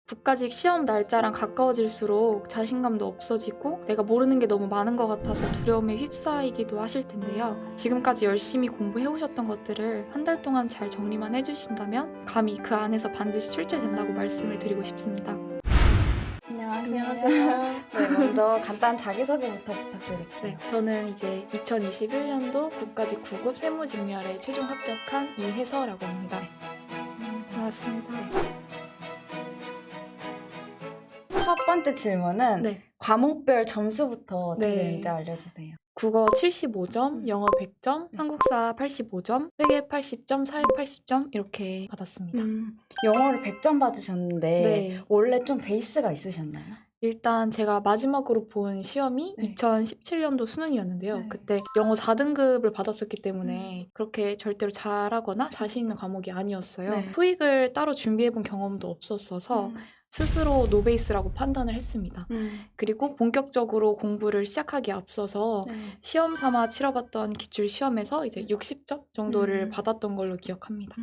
국가직 시험 날짜랑 가까워질수록 자신감도 없어지고 내가 모르는 게 너무 많은 것 같아서 두려움에 휩싸이기도 하실 텐데요. 지금까지 열심히 공부해오셨던 것들을 한 달 동안 잘 정리만 해주신다면 감히 그 안에서 반드시 출제된다고 말씀을 드리고 싶습니다. 안녕하세요. 네, 먼저 간단한 자기소개부터 부탁드릴게요. 네, 저는 이제 2021년도 국가직 9급 세무직렬에 최종 합격한 이혜서라고 합니다. 반갑습니다. 첫 번째 질문은 네. 과목별 점수부터 어떻게 네. 되는지 알려주세요. 국어 75점, 영어 100점, 한국사 85점, 회계 80점, 사회 80점 이렇게 받았습니다. 영어를 100점 받으셨는데 네. 원래 좀 베이스가 있으셨나요? 일단 제가 마지막으로 본 시험이 네. 2017년도 수능이었는데요. 네. 그때 영어 4등급을 받았었기 때문에 그렇게 절대로 잘하거나 자신 있는 과목이 아니었어요. 네. 토익을 따로 준비해본 경험도 없었어서 스스로 노베이스라고 판단을 했습니다. 그리고 본격적으로 공부를 시작하기에 앞서서 네. 시험 삼아 치러봤던 기출 시험에서 이제 60점 정도를 받았던 걸로 기억합니다.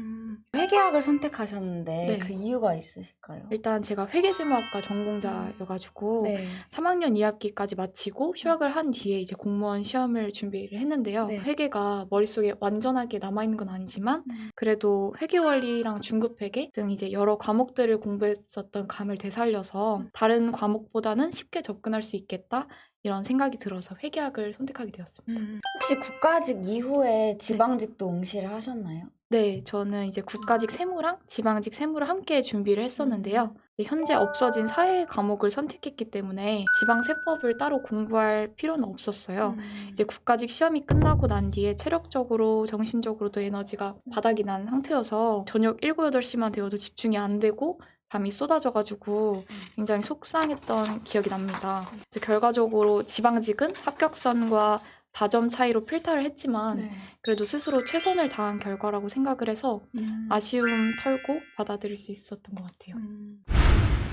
회계학을 선택하셨는데 네. 그 이유가 있으실까요? 일단 제가 회계세무학과 전공자여가지고 네. 3학년 2학기까지 마치고 휴학을 한 뒤에 이제 공무원 시험을 준비를 했는데요. 네. 회계가 머릿속에 완전하게 남아있는 건 아니지만 그래도 회계원리랑 중급회계 등 이제 여러 과목들을 공부했었던 감을 되살려서 다른 과목보다는 쉽게 접근할 수 있겠다 이런 생각이 들어서 회계학을 선택하게 되었습니다. 혹시 국가직 이후에 지방직도 응시를 하셨나요? 네, 저는 이제 국가직 세무랑 지방직 세무를 함께 준비를 했었는데요. 현재 없어진 사회 과목을 선택했기 때문에 지방 세법을 따로 공부할 필요는 없었어요. 이제 국가직 시험이 끝나고 난 뒤에 체력적으로 정신적으로도 에너지가 바닥이 난 상태여서 저녁 7, 8시만 되어도 집중이 안 되고 밤이 쏟아져가지고 굉장히 속상했던 기억이 납니다. 그래서 결과적으로 지방직은 합격선과 4점 차이로 필타를 했지만 그래도 스스로 최선을 다한 결과라고 생각을 해서 아쉬움 털고 받아들일 수 있었던 것 같아요.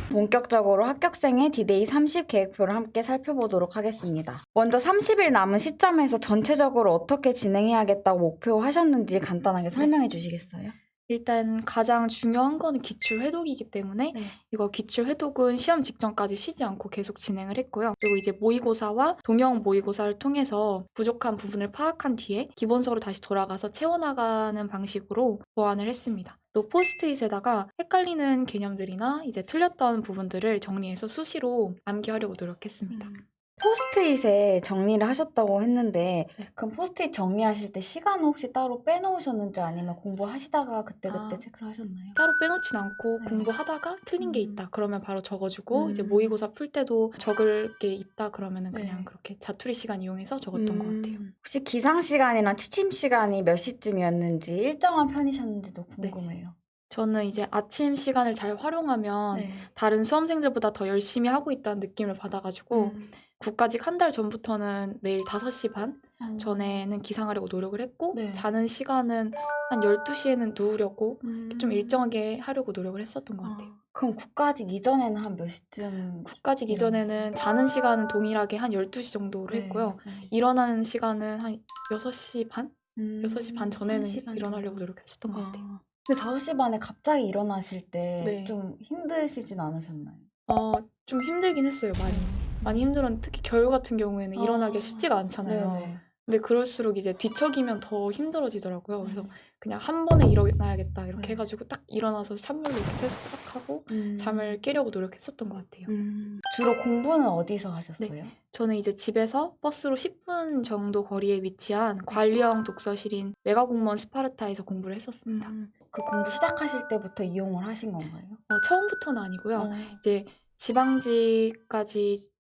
본격적으로 합격생의 D-Day 30 계획표를 함께 살펴보도록 하겠습니다. 먼저 30일 남은 시점에서 전체적으로 어떻게 진행해야겠다고 목표하셨는지 간단하게 설명해 주시겠어요? 일단 가장 중요한 거는 기출 회독이기 때문에 이거 기출 회독은 시험 직전까지 쉬지 않고 계속 진행을 했고요. 그리고 이제 모의고사와 동형 모의고사를 통해서 부족한 부분을 파악한 뒤에 기본서로 다시 돌아가서 채워나가는 방식으로 보완을 했습니다. 또 포스트잇에다가 헷갈리는 개념들이나 이제 틀렸던 부분들을 정리해서 수시로 암기하려고 노력했습니다. 포스트잇에 정리를 하셨다고 했는데 그럼 포스트잇 정리하실 때 시간을 혹시 따로 빼놓으셨는지 아니면 공부하시다가 그때그때 체크를 하셨나요? 따로 빼놓진 않고 공부하다가 틀린 게 있다 그러면 바로 적어주고 이제 모의고사 풀 때도 적을 게 있다 그러면은 그냥 그렇게 자투리 시간 이용해서 적었던 것 같아요. 혹시 기상 시간이나 취침 시간이 몇 시쯤이었는지 일정한 편이셨는지도 궁금해요. 저는 이제 아침 시간을 잘 활용하면 다른 수험생들보다 더 열심히 하고 있다는 느낌을 받아가지고 국가직 한 달 전부터는 매일 5시 반 전에는 기상하려고 노력을 했고 자는 시간은 한 12시에는 누우려고 좀 일정하게 하려고 노력을 했었던 것 같아요. 그럼 국가직 이전에는 한 몇 시쯤? 국가직 이전에는 자는 시간은 동일하게 한 12시 정도로 했고요. 일어나는 시간은 한 6시 반? 6시 반 전에는 일어나려고 노력했었던 것 같아요. 근데 5시 반에 갑자기 일어나실 때 좀 네. 힘드시진 않으셨나요? 좀 힘들긴 했어요, 많이. 많이 힘들었는데 특히 겨울 같은 경우에는 일어나기가 쉽지가 않잖아요. 근데 그럴수록 이제 뒤척이면 더 힘들어지더라고요. 그래서 그냥 한 번에 일어나야겠다 이렇게 해가지고 딱 일어나서 찬물로 이렇게 세수 딱 하고 잠을 깨려고 노력했었던 것 같아요. 주로 공부는 어디서 하셨어요? 저는 이제 집에서 버스로 10분 정도 거리에 위치한 관리형 독서실인 메가공무원 스파르타에서 공부를 했었습니다. 그 공부 시작하실 때부터 이용을 하신 건가요? 처음부터는 아니고요. 이제 지방직까지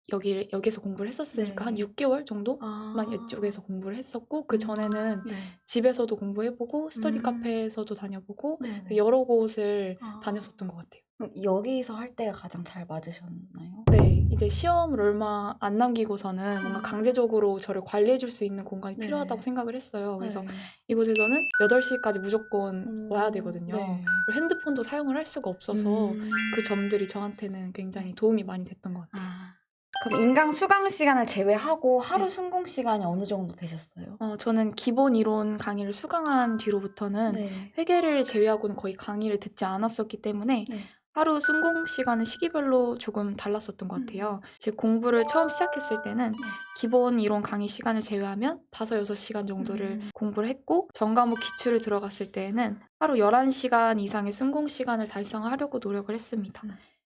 여기서 공부를 했었으니까 한 6개월 정도만 이쪽에서 공부를 했었고 그 전에는 집에서도 공부해보고 스터디 카페에서도 다녀보고 여러 곳을 다녔었던 것 같아요. 그럼 여기서 할 때가 가장 잘 맞으셨나요? 네, 이제 시험을 얼마 안 남기고서는 뭔가 강제적으로 저를 관리해줄 수 있는 공간이 필요하다고 생각을 했어요. 그래서 이곳에서는 8시까지 무조건 와야 되거든요. 그리고 핸드폰도 사용을 할 수가 없어서 그 점들이 저한테는 굉장히 도움이 많이 됐던 것 같아요. 그럼 인강 수강 시간을 제외하고 하루 순공 시간이 어느 정도 되셨어요? 저는 기본 이론 강의를 수강한 뒤로부터는 회계를 제외하고는 거의 강의를 듣지 않았었기 때문에 하루 순공 시간은 시기별로 조금 달랐었던 것 같아요. 즉 공부를 처음 시작했을 때는 기본 이론 강의 시간을 제외하면 5-6시간 정도를 공부를 했고 전과목 기출을 들어갔을 때에는 하루 11시간 이상의 순공 시간을 달성하려고 노력을 했습니다.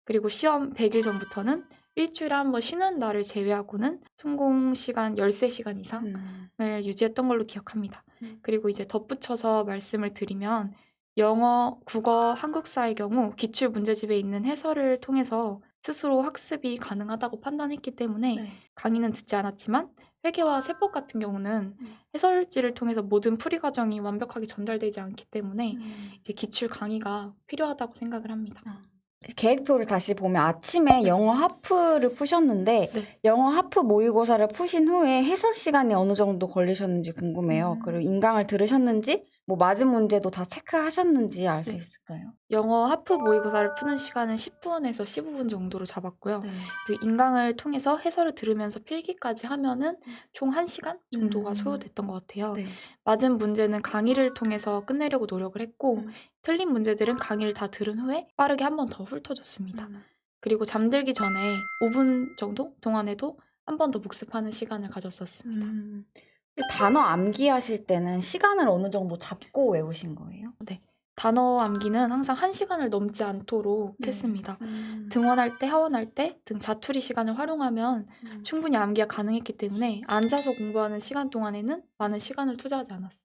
그리고 시험 100일 전부터는 일주일에 한 번 쉬는 날을 제외하고는 순공 시간 13시간 이상을 유지했던 걸로 기억합니다. 그리고 이제 덧붙여서 말씀을 드리면 영어, 국어, 한국사의 경우 기출 문제집에 있는 해설을 통해서 스스로 학습이 가능하다고 판단했기 때문에 강의는 듣지 않았지만 회계와 세법 같은 경우는 해설지를 통해서 모든 풀이 과정이 완벽하게 전달되지 않기 때문에 이제 기출 강의가 필요하다고 생각을 합니다. 계획표를 다시 보면 아침에 영어 하프를 푸셨는데 영어 하프 모의고사를 푸신 후에 해설 시간이 어느 정도 걸리셨는지 궁금해요. 그리고 인강을 들으셨는지 뭐 맞은 문제도 다 체크하셨는지 알 수 있을까요? 영어 하프 모의고사를 푸는 시간은 10분에서 15분 정도로 잡았고요. 그리고 인강을 통해서 해설을 들으면서 필기까지 하면은 총 1시간 정도가 소요됐던 것 같아요. 맞은 문제는 강의를 통해서 끝내려고 노력을 했고 틀린 문제들은 강의를 다 들은 후에 빠르게 한 번 더 훑어줬습니다. 그리고 잠들기 전에 5분 정도 동안에도 한 번 더 복습하는 시간을 가졌었습니다. 단어 암기하실 때는 시간을 어느 정도 잡고 외우신 거예요? 단어 암기는 항상 1시간을 넘지 않도록 했습니다. 등원할 때, 하원할 때 등 자투리 시간을 활용하면 충분히 암기가 가능했기 때문에 앉아서 공부하는 시간 동안에는 많은 시간을 투자하지 않았어요.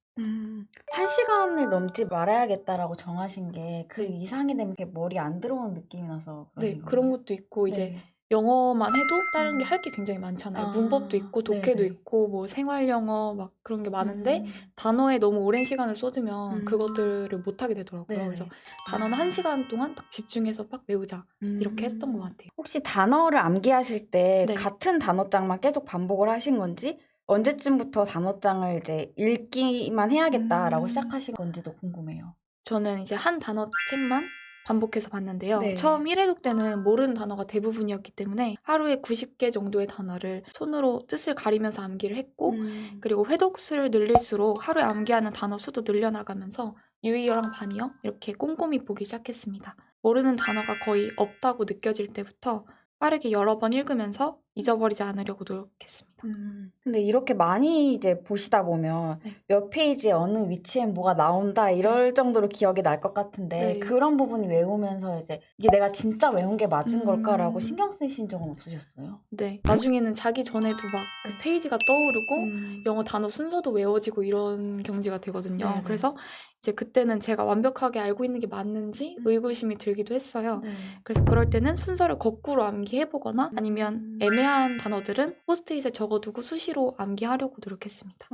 1시간을 넘지 말아야겠다라고 정하신 게 그 이상이 되면 이렇게 머리 안 들어오는 느낌이 나서 그러신 그런 거예요? 것도 있고 이제 영어만 해도 다른 게 할 게 굉장히 많잖아요. 문법도 있고 독해도 있고 뭐 생활 영어 막 그런 게 많은데 단어에 너무 오랜 시간을 쏟으면 그것들을 못 하게 되더라고요. 그래서 단어는 1시간 동안 딱 집중해서 딱 외우자 이렇게 했던 것 같아요. 혹시 단어를 암기하실 때 네. 같은 단어장만 계속 반복을 하신 건지 언제쯤부터 단어장을 이제 읽기만 해야겠다라고 시작하신 건지도 궁금해요. 저는 이제 한 단어 책만 반복해서 봤는데요. 처음 1회독 때는 모르는 단어가 대부분이었기 때문에 하루에 90개 정도의 단어를 손으로 뜻을 가리면서 암기를 했고 그리고 회독수를 늘릴수록 하루에 암기하는 단어 수도 늘려나가면서 유의어랑 반의어 이렇게 꼼꼼히 보기 시작했습니다. 모르는 단어가 거의 없다고 느껴질 때부터 빠르게 여러 번 읽으면서 잊어버리지 않으려고 노력했습니다. 근데 이렇게 많이 이제 보시다 보면 몇 페이지에 어느 위치에 뭐가 나온다 이럴 정도로 기억이 날 것 같은데 그런 부분이 외우면서 이제 이게 내가 진짜 외운 게 맞은 걸까라고 신경 쓰이신 적은 없으셨어요? 네. 나중에는 자기 전에도 막 그 페이지가 떠오르고 영어 단어 순서도 외워지고 이런 경지가 되거든요. 그래서 이제 그때는 제가 완벽하게 알고 있는 게 맞는지 의구심이 들기도 했어요. 그래서 그럴 때는 순서를 거꾸로 암기해보거나 아니면 애매한 단어들은 포스트잇에 적어두고 수시로 암기하려고 노력했습니다.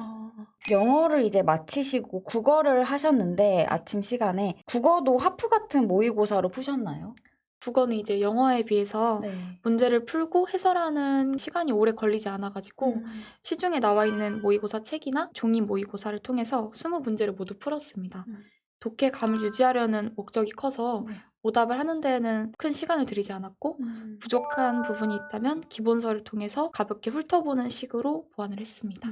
영어를 이제 마치시고 국어를 하셨는데 아침 시간에 국어도 하프 같은 모의고사로 푸셨나요? 국어는 이제 영어에 비해서 문제를 풀고 해설하는 시간이 오래 걸리지 않아가지고 시중에 나와 있는 모의고사 책이나 종이 모의고사를 통해서 20문제를 모두 풀었습니다. 독해감을 유지하려는 목적이 커서 오답을 하는 데에는 큰 시간을 들이지 않았고 부족한 부분이 있다면 기본서를 통해서 가볍게 훑어보는 식으로 보완을 했습니다.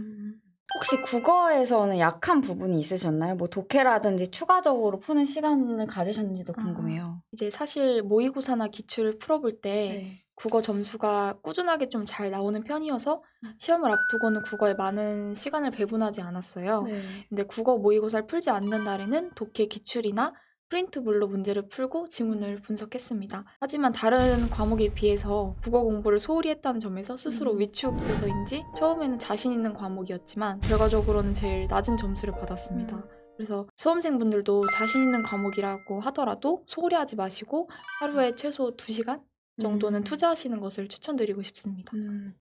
혹시 국어에서는 약한 부분이 있으셨나요? 뭐 독해라든지 추가적으로 푸는 시간을 가지셨는지도 궁금해요. 이제 사실 모의고사나 기출을 풀어볼 때 국어 점수가 꾸준하게 좀 잘 나오는 편이어서 시험을 앞두고는 국어에 많은 시간을 배분하지 않았어요. 근데 국어 모의고사를 풀지 않는 날에는 독해 기출이나 프린트물로 문제를 풀고 지문을 분석했습니다. 하지만 다른 과목에 비해서 국어 공부를 소홀히 했다는 점에서 스스로 위축돼서인지 처음에는 자신 있는 과목이었지만 결과적으로는 제일 낮은 점수를 받았습니다. 그래서 수험생분들도 자신 있는 과목이라고 하더라도 소홀히 하지 마시고 하루에 최소 2시간 정도는 투자하시는 것을 추천드리고 싶습니다.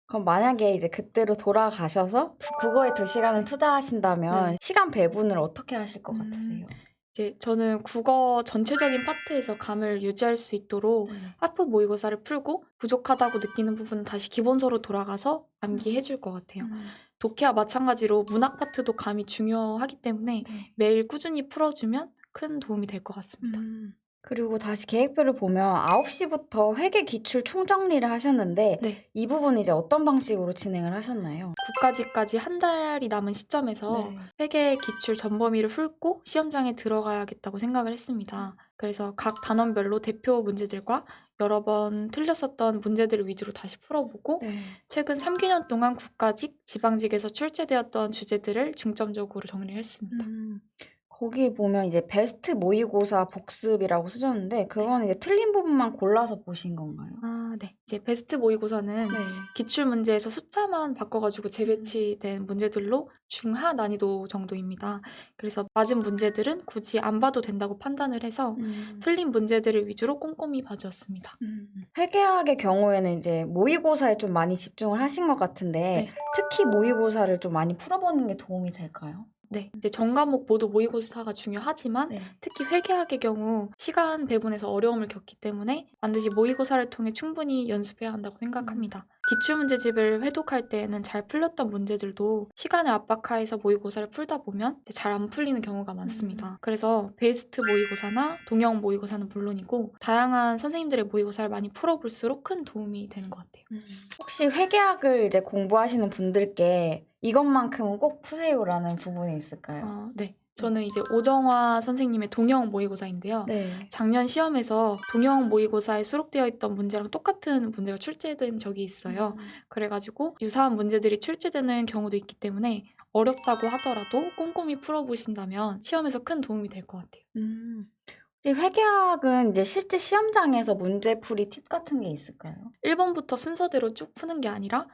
그럼 만약에 이제 그때로 돌아가셔서 국어에 2시간을 투자하신다면 시간 배분을 어떻게 하실 것 같으세요? 이제 저는 국어 전체적인 파트에서 감을 유지할 수 있도록 하프 모의고사를 풀고 부족하다고 느끼는 부분은 다시 기본서로 돌아가서 암기해 줄 것 같아요. 독해와 마찬가지로 문학 파트도 감이 중요하기 때문에 매일 꾸준히 풀어주면 큰 도움이 될 것 같습니다. 그리고 다시 계획표를 보면 9시부터 회계 기출 총정리를 하셨는데 이 부분은 이제 어떤 방식으로 진행을 하셨나요? 국가직까지 한 달이 남은 시점에서 회계 기출 전범위를 훑고 시험장에 들어가야겠다고 생각을 했습니다. 그래서 각 단원별로 대표 문제들과 여러 번 틀렸었던 문제들을 위주로 다시 풀어보고 네. 최근 3개년 동안 국가직, 지방직에서 출제되었던 주제들을 중점적으로 정리를 했습니다. 거기 보면 이제 베스트 모의고사 복습이라고 쓰셨는데 그거는 이제 틀린 부분만 골라서 보신 건가요? 아, 네. 이제 베스트 모의고사는 기출 문제에서 숫자만 바꿔가지고 재배치된 문제들로 중하 난이도 정도입니다. 그래서 맞은 문제들은 굳이 안 봐도 된다고 판단을 해서 틀린 문제들을 위주로 꼼꼼히 봐주었습니다. 회계학의 경우에는 이제 모의고사에 좀 많이 집중을 하신 것 같은데 네. 특히 모의고사를 좀 많이 풀어보는 게 도움이 될까요? 네, 이제 전 과목 모두 모의고사가 중요하지만 특히 회계학의 경우 시간 배분에서 어려움을 겪기 때문에 반드시 모의고사를 통해 충분히 연습해야 한다고 생각합니다. 기출문제집을 회독할 때에는 잘 풀렸던 문제들도 시간의 압박하에서 모의고사를 풀다 보면 잘 안 풀리는 경우가 많습니다. 그래서 베스트 모의고사나 동형 모의고사는 물론이고 다양한 선생님들의 모의고사를 많이 풀어볼수록 큰 도움이 되는 것 같아요. 혹시 회계학을 이제 공부하시는 분들께 이것만큼은 꼭 푸세요라는 부분이 있을까요? 네. 저는 이제 오정화 선생님의 동형 모의고사인데요. 작년 시험에서 동형 모의고사에 수록되어 있던 문제랑 똑같은 문제가 출제된 적이 있어요. 그래가지고 유사한 문제들이 출제되는 경우도 있기 때문에 어렵다고 하더라도 꼼꼼히 풀어보신다면 시험에서 큰 도움이 될 것 같아요. 혹시 회계학은 이제 실제 시험장에서 문제풀이 팁 같은 게 있을까요? 1번부터 순서대로 쭉 푸는 게 아니라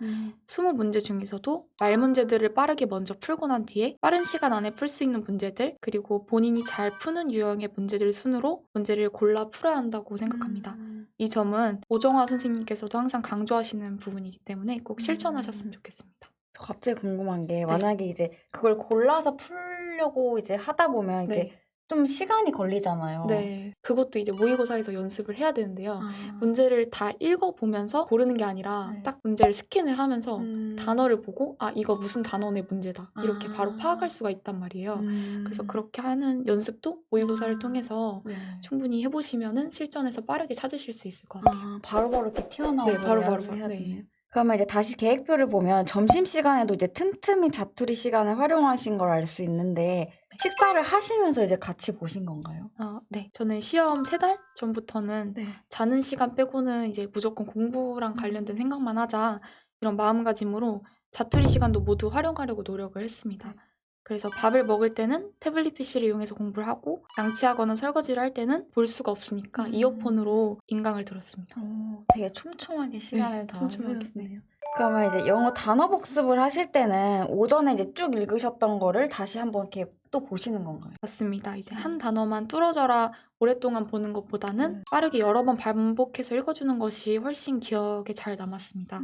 20문제 중에서도 말 문제들을 빠르게 먼저 풀고 난 뒤에 빠른 시간 안에 풀 수 있는 문제들 그리고 본인이 잘 푸는 유형의 문제들 순으로 문제를 골라 풀어야 한다고 생각합니다. 이 점은 오정화 선생님께서도 항상 강조하시는 부분이기 때문에 꼭 실천하셨으면 좋겠습니다. 갑자기 궁금한 게 만약에 이제 그걸 골라서 풀려고 이제 하다 보면 이제 좀 시간이 걸리잖아요. 네. 그것도 이제 모의고사에서 연습을 해야 되는데요. 문제를 다 읽어보면서 고르는 게 아니라 딱 문제를 스캔을 하면서 단어를 보고 아, 이거 무슨 단원의 문제다. 이렇게 바로 파악할 수가 있단 말이에요. 그래서 그렇게 하는 연습도 모의고사를 통해서 충분히 해보시면은 실전에서 빠르게 찾으실 수 있을 것 같아요. 바로바로 이렇게 튀어나오고 바로바로. 연습해야 되네요. 그러면 이제 다시 계획표를 보면 점심시간에도 이제 틈틈이 자투리 시간을 활용하신 걸 알 수 있는데 식사를 하시면서 이제 같이 보신 건가요? 네. 저는 시험 3달 전부터는 자는 시간 빼고는 이제 무조건 공부랑 관련된 생각만 하자 이런 마음가짐으로 자투리 시간도 모두 활용하려고 노력을 했습니다. 그래서 밥을 먹을 때는 태블릿 PC를 이용해서 공부를 하고 양치하거나 설거지를 할 때는 볼 수가 없으니까 이어폰으로 인강을 들었습니다. 되게 촘촘하게 시간을 다 촘촘하게. 쓰셨네요. 그러면 이제 영어 단어 복습을 하실 때는 오전에 이제 쭉 읽으셨던 거를 다시 한번 이렇게 또 보시는 건가요? 맞습니다. 이제 한 단어만 뚫어져라 오랫동안 보는 것보다는 빠르게 여러 번 반복해서 읽어주는 것이 훨씬 기억에 잘 남았습니다.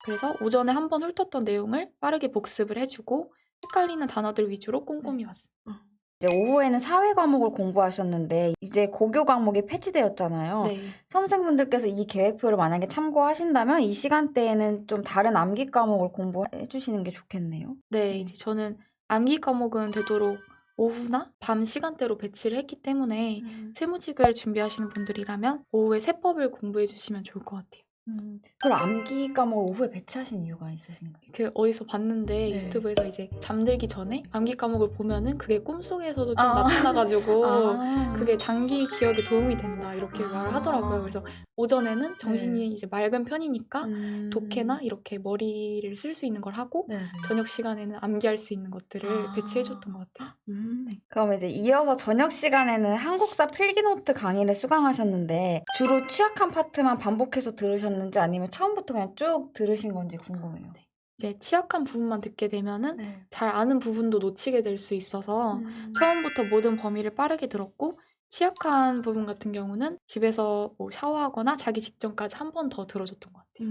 그래서 오전에 한 번 훑었던 내용을 빠르게 복습을 해주고 헷갈리는 단어들 위주로 꼼꼼히 봤습니다. 이제 오후에는 사회 과목을 공부하셨는데 이제 고교 과목이 폐지되었잖아요. 수험생분들께서 이 계획표를 만약에 참고하신다면 이 시간대에는 좀 다른 암기 과목을 공부해 주시는 게 좋겠네요. 네, 이제 저는 암기 과목은 되도록 오후나 밤 시간대로 배치를 했기 때문에 세무직을 준비하시는 분들이라면 오후에 세법을 공부해 주시면 좋을 것 같아요. 그럼 암기 과목을 오후에 배치하신 이유가 있으신가요? 그 어디서 봤는데 유튜브에서 이제 잠들기 전에 암기 과목을 보면은 그게 꿈속에서도 좀 나타나가지고 그게 장기 기억에 도움이 된다 이렇게 말을 하더라고요. 그래서 오전에는 정신이 이제 맑은 편이니까 독해나 이렇게 머리를 쓸 수 있는 걸 하고 저녁 시간에는 암기할 수 있는 것들을 배치해줬던 것 같아요. 그럼 이제 이어서 저녁 시간에는 한국사 필기노트 강의를 수강하셨는데 주로 취약한 파트만 반복해서 들으셨는지 아니면 처음부터 그냥 쭉 들으신 건지 궁금해요. 이제 취약한 부분만 듣게 되면은 잘 아는 부분도 놓치게 될 수 있어서 처음부터 모든 범위를 빠르게 들었고 취약한 부분 같은 경우는 집에서 뭐 샤워하거나 자기 직전까지 한 번 더 들어줬던 것 같아요.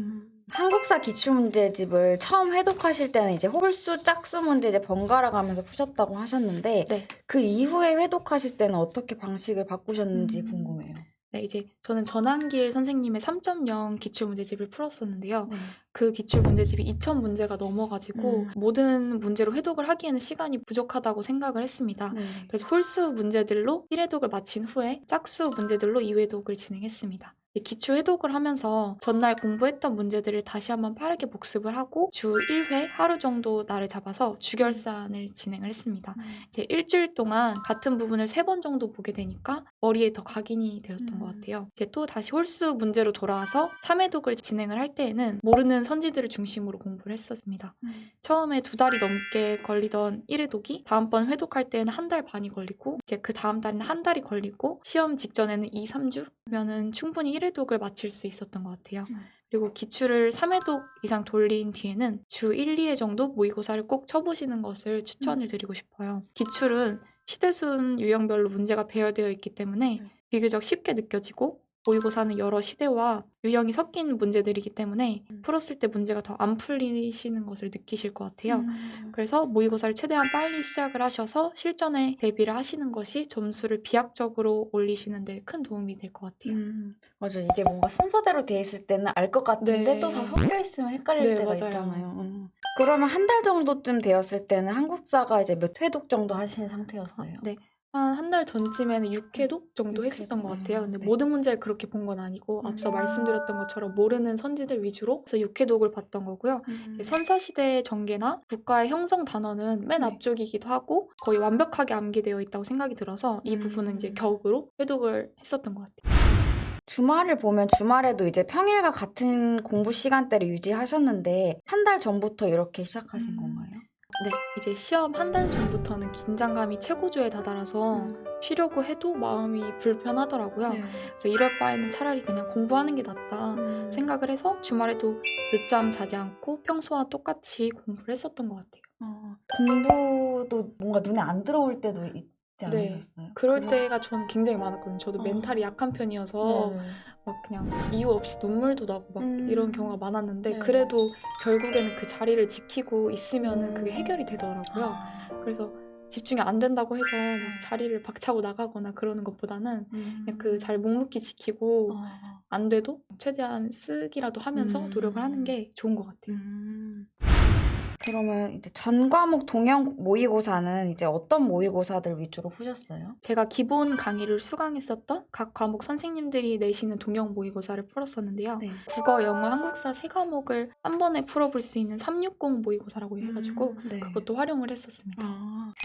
한국사 기출문제집을 처음 회독하실 때는 이제 홀수, 짝수 문제 이제 번갈아 가면서 푸셨다고 하셨는데 그 이후에 회독하실 때는 어떻게 방식을 바꾸셨는지 궁금해요. 네, 이제 저는 전한길 선생님의 3.0 기출문제집을 풀었었는데요. 그 기출문제집이 2000문제가 넘어가지고 모든 문제로 회독을 하기에는 시간이 부족하다고 생각을 했습니다. 그래서 홀수 문제들로 1회독을 마친 후에 짝수 문제들로 2회독을 진행했습니다. 기출 해독을 하면서 전날 공부했던 문제들을 다시 한번 빠르게 복습을 하고 주 1회 하루 정도 날을 잡아서 주결산을 진행을 했습니다. 이제 일주일 동안 같은 부분을 3번 정도 보게 되니까 머리에 더 각인이 되었던 것 같아요. 이제 또 다시 홀수 문제로 돌아와서 3회독을 진행을 할 때에는 모르는 선지들을 중심으로 공부를 했었습니다. 처음에 2달이 넘게 걸리던 1회독이 다음번 회독할 때는 1달 반이 걸리고 이제 그 다음 달에는 1달이 걸리고 시험 직전에는 2, 3주면은 충분히 1회독을 마칠 수 있었던 것 같아요. 그리고 기출을 3회독 이상 돌린 뒤에는 주 1, 2회 정도 모의고사를 꼭 쳐보시는 것을 추천을 드리고 싶어요. 기출은 시대순 유형별로 문제가 배열되어 있기 때문에 비교적 쉽게 느껴지고 모의고사는 여러 시대와 유형이 섞인 문제들이기 때문에 풀었을 때 문제가 더 안 풀리시는 것을 느끼실 것 같아요. 그래서 모의고사를 최대한 빨리 시작을 하셔서 실전에 대비를 하시는 것이 점수를 비약적으로 올리시는 데 큰 도움이 될 것 같아요. 맞아. 이게 뭔가 순서대로 돼 있을 때는 알 것 같은데 네. 또 다 섞여 있으면 헷갈릴 네, 때가 맞아요. 있잖아요. 그러면 1달 정도쯤 되었을 때는 한국사가 이제 몇 회독 정도 하신 상태였어요? 네. 한 달 전쯤에는 6회독 정도 6회독. 했었던 것 같아요. 근데 네. 모든 문제를 그렇게 본 건 아니고 앞서 말씀드렸던 것처럼 모르는 선지들 위주로 그래서 6회독을 봤던 거고요. 이제 선사시대의 전개나 국가의 형성 단어는 맨 네. 앞쪽이기도 하고 거의 완벽하게 암기되어 있다고 생각이 들어서 이 부분은 이제 격으로 회독을 했었던 것 같아요. 주말을 보면 주말에도 이제 평일과 같은 공부 시간대를 유지하셨는데 1달 전부터 이렇게 시작하신 건가요? 네, 이제 시험 1달 전부터는 긴장감이 최고조에 다다라서 쉬려고 해도 마음이 불편하더라고요. 그래서 이럴 바에는 차라리 그냥 공부하는 게 낫다 생각을 해서 주말에도 늦잠 자지 않고 평소와 똑같이 공부를 했었던 것 같아요. 공부도 뭔가 눈에 안 들어올 때도 있지 네, 않으셨어요? 그럴 때가 저는 굉장히 많았거든요. 저도 어. 멘탈이 약한 편이어서 네네. 막 그냥 이유 없이 눈물도 나고 막 이런 경우가 많았는데 네. 그래도 결국에는 그 자리를 지키고 있으면은 그게 해결이 되더라고요. 아. 그래서 집중이 안 된다고 해서 막 자리를 박차고 나가거나 그러는 것보다는 그냥 그 잘 묵묵히 지키고 안 돼도 최대한 쓰기라도 하면서 노력을 하는 게 좋은 것 같아요. 그러면 이제 전 과목 동형 모의고사는 이제 어떤 모의고사들 위주로 푸셨어요? 제가 기본 강의를 수강했었던 각 과목 선생님들이 내시는 동형 모의고사를 풀었었는데요. 네. 국어, 영어, 한국사 3과목을 한 번에 풀어볼 수 있는 360 모의고사라고 해가지고 네. 그것도 활용을 했었습니다.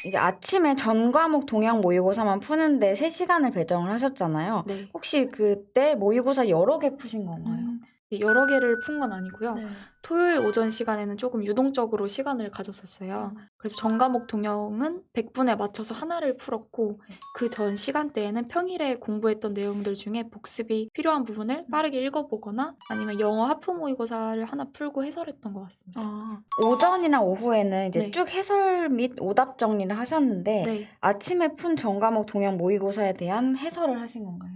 이제 아침에 전 과목 동형 모의고사만 푸는데 3시간을 배정을 하셨잖아요. 네. 혹시 그때 모의고사 여러 개 푸신 건가요? 여러 개를 푼 건 아니고요. 네. 토요일 오전 시간에는 조금 유동적으로 시간을 가졌었어요. 그래서 전 과목 동형은 100분에 맞춰서 하나를 풀었고 그 전 시간대에는 평일에 공부했던 내용들 중에 복습이 필요한 부분을 빠르게 읽어보거나 아니면 영어 하프 모의고사를 하나 풀고 해설했던 것 같습니다. 오전이나 오후에는 이제 네. 쭉 해설 및 오답 정리를 하셨는데 네, 아침에 푼 전 과목 동형 모의고사에 대한 해설을 하신 건가요?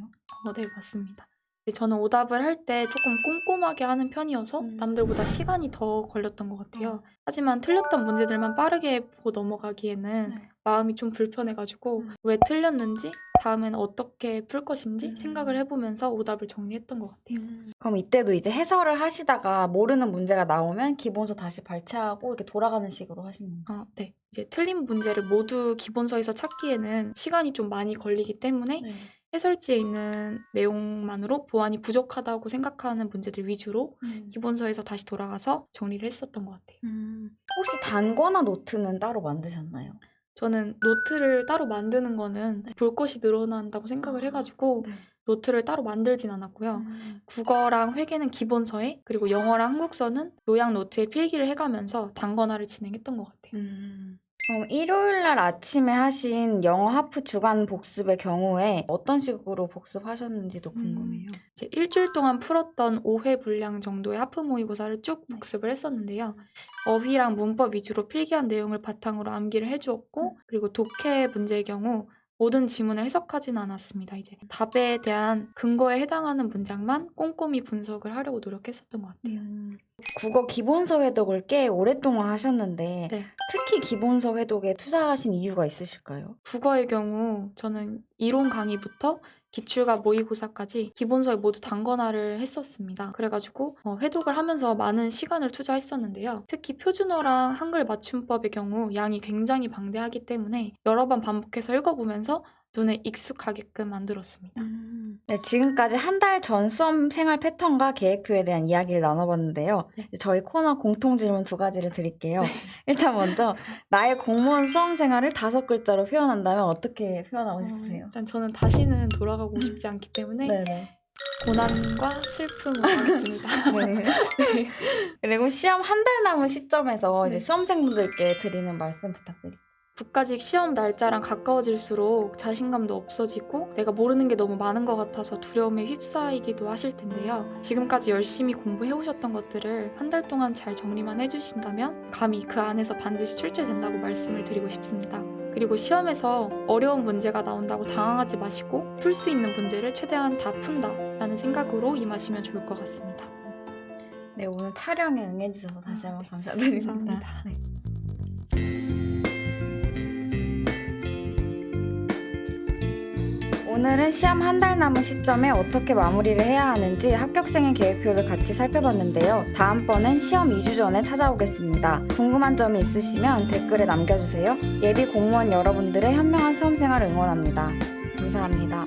네, 맞습니다. 저는 오답을 할 때 조금 꼼꼼하게 하는 편이어서 남들보다 시간이 더 걸렸던 것 같아요. 하지만 틀렸던 문제들만 빠르게 보고 넘어가기에는 마음이 좀 불편해가지고 왜 틀렸는지 다음엔 어떻게 풀 것인지 생각을 해보면서 오답을 정리했던 것 같아요. 그럼 이때도 이제 해설을 하시다가 모르는 문제가 나오면 기본서 다시 발췌하고 이렇게 돌아가는 식으로 하신 건가요? 네. 이제 틀린 문제를 모두 기본서에서 찾기에는 시간이 좀 많이 걸리기 때문에 해설지에 있는 내용만으로 보완이 부족하다고 생각하는 문제들 위주로 기본서에서 다시 돌아가서 정리를 했었던 것 같아요. 혹시 단거나 노트는 따로 만드셨나요? 저는 노트를 따로 만드는 거는 볼 것이 늘어난다고 생각을 해가지고 노트를 따로 만들진 않았고요. 국어랑 회계는 기본서에 그리고 영어랑 한국서는 요약 노트에 필기를 해가면서 단권화를 진행했던 것 같아요. 그럼 일요일 날 아침에 하신 영어 하프 주간 복습의 경우에 어떤 식으로 복습하셨는지도 궁금해요. 이제 일주일 동안 풀었던 5회 분량 정도의 하프 모의고사를 쭉 복습을 했었는데요. 어휘랑 문법 위주로 필기한 내용을 바탕으로 암기를 해주었고 그리고 독해 문제의 경우 모든 지문을 해석하지는 않았습니다. 이제 답에 대한 근거에 해당하는 문장만 꼼꼼히 분석을 하려고 노력했었던 것 같아요. 국어 기본서 회독을 꽤 오랫동안 하셨는데 네. 특히 기본서 회독에 투자하신 이유가 있으실까요? 국어의 경우 저는 이론 강의부터 기출과 모의고사까지 기본서에 모두 단권화를 했었습니다. 그래가지고 회독을 하면서 많은 시간을 투자했었는데요. 특히 표준어랑 한글 맞춤법의 경우 양이 굉장히 방대하기 때문에 여러 번 반복해서 읽어보면서 눈에 익숙하게끔 만들었습니다. 네, 지금까지 한 달 전 수험 생활 패턴과 계획표에 대한 이야기를 나눠봤는데요. 네. 저희 코너 공통 질문 2가지를 드릴게요. 일단 먼저 나의 공무원 수험 생활을 5글자로 표현한다면 어떻게 표현하고 싶으세요? 일단 저는 다시는 돌아가고 싶지 않기 때문에 네네. 고난과 슬픔으로 하겠습니다. 네. 그리고 시험 한 달 남은 시점에서 네. 이제 수험생분들께 드리는 말씀 부탁드립니다. 국가직 시험 날짜랑 가까워질수록 자신감도 없어지고 내가 모르는 게 너무 많은 것 같아서 두려움에 휩싸이기도 하실 텐데요. 지금까지 열심히 공부해오셨던 것들을 한 달 동안 잘 정리만 해주신다면 감히 그 안에서 반드시 출제된다고 말씀을 드리고 싶습니다. 그리고 시험에서 어려운 문제가 나온다고 당황하지 마시고 풀 수 있는 문제를 최대한 다 푼다라는 생각으로 임하시면 좋을 것 같습니다. 네, 오늘 촬영에 응해주셔서 다시 한번 감사드립니다. 감사합니다. 네. 오늘은 시험 한 달 남은 시점에 어떻게 마무리를 해야 하는지 합격생의 계획표를 같이 살펴봤는데요. 다음번엔 시험 2주 전에 찾아오겠습니다. 궁금한 점이 있으시면 댓글에 남겨주세요. 예비 공무원 여러분들의 현명한 수험생활을 응원합니다. 감사합니다.